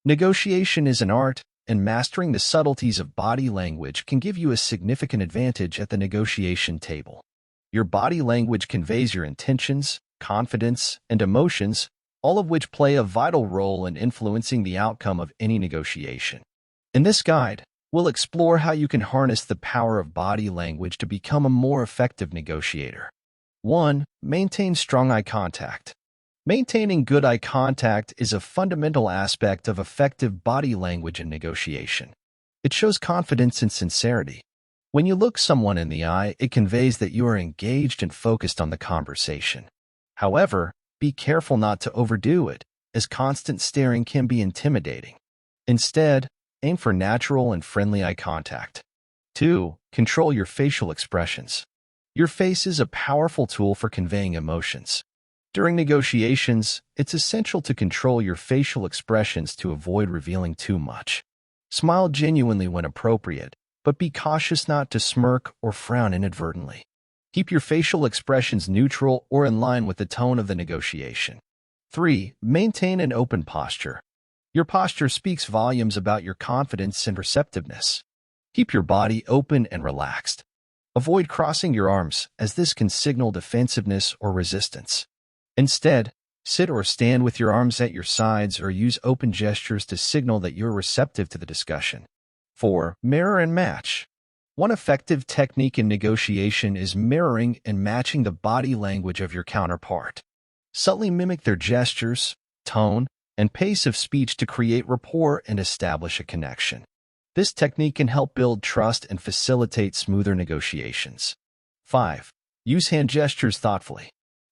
Negotiation is an art, and mastering the subtleties of body language can give you a significant advantage at the negotiation table. Your body language conveys your intentions, confidence, and emotions, all of which play a vital role in influencing the outcome of any negotiation. In this guide, we'll explore how you can harness the power of body language to become a more effective negotiator. 1. Maintain strong eye contact. Maintaining good eye contact is a fundamental aspect of effective body language in negotiation. It shows confidence and sincerity. When you look someone in the eye, it conveys that you are engaged and focused on the conversation. However, be careful not to overdo it, as constant staring can be intimidating. Instead, aim for natural and friendly eye contact. 2. Control your facial expressions. Your face is a powerful tool for conveying emotions. During negotiations, it's essential to control your facial expressions to avoid revealing too much. Smile genuinely when appropriate, but be cautious not to smirk or frown inadvertently. Keep your facial expressions neutral or in line with the tone of the negotiation. 3. Maintain an open posture. Your posture speaks volumes about your confidence and receptiveness. Keep your body open and relaxed. Avoid crossing your arms, as this can signal defensiveness or resistance. Instead, sit or stand with your arms at your sides or use open gestures to signal that you're receptive to the discussion. 4. Mirror and match. One effective technique in negotiation is mirroring and matching the body language of your counterpart. Subtly mimic their gestures, tone, and pace of speech to create rapport and establish a connection. This technique can help build trust and facilitate smoother negotiations. 5. Use hand gestures thoughtfully.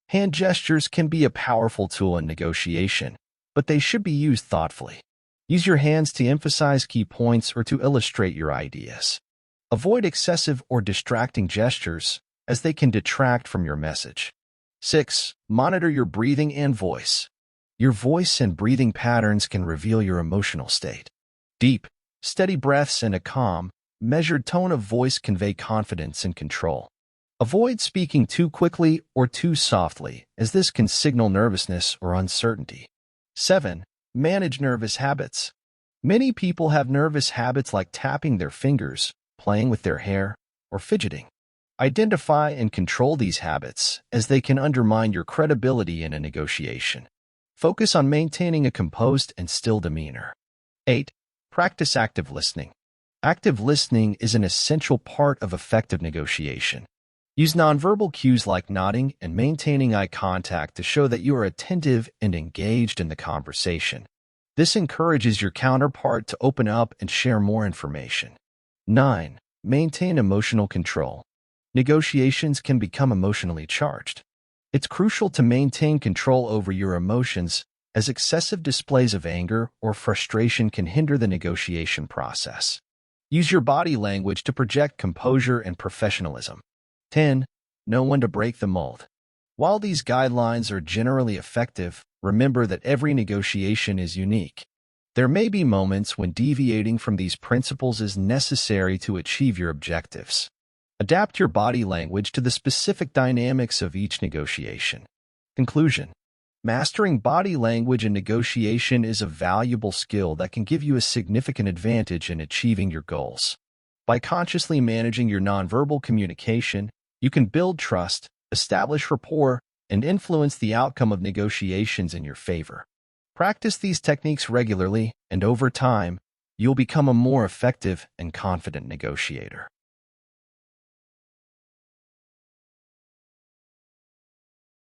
Hand gestures can be a powerful tool in negotiation, but they should be used thoughtfully. Use your hands to emphasize key points or to illustrate your ideas. Avoid excessive or distracting gestures, as they can detract from your message. 6. Monitor your breathing and voice. Your voice and breathing patterns can reveal your emotional state. Deep, steady breaths and a calm, measured tone of voice convey confidence and control. Avoid speaking too quickly or too softly, as this can signal nervousness or uncertainty. 7. Manage nervous habits. Many people have nervous habits like tapping their fingers, playing with their hair, or fidgeting. Identify and control these habits, as they can undermine your credibility in a negotiation. Focus on maintaining a composed and still demeanor. 8. Practice active listening. Active listening is an essential part of effective negotiation. Use nonverbal cues like nodding and maintaining eye contact to show that you are attentive and engaged in the conversation. This encourages your counterpart to open up and share more information. 9. Maintain emotional control. Negotiations can become emotionally charged. It's crucial to maintain control over your emotions, as excessive displays of anger or frustration can hinder the negotiation process. Use your body language to project composure and professionalism. 10. Know when to break the mold. While these guidelines are generally effective, remember that every negotiation is unique. There may be moments when deviating from these principles is necessary to achieve your objectives. Adapt your body language to the specific dynamics of each negotiation. Conclusion. Mastering body language in negotiation is a valuable skill that can give you a significant advantage in achieving your goals. By consciously managing your nonverbal communication, you can build trust, establish rapport, and influence the outcome of negotiations in your favor. Practice these techniques regularly, and over time, you'll become a more effective and confident negotiator.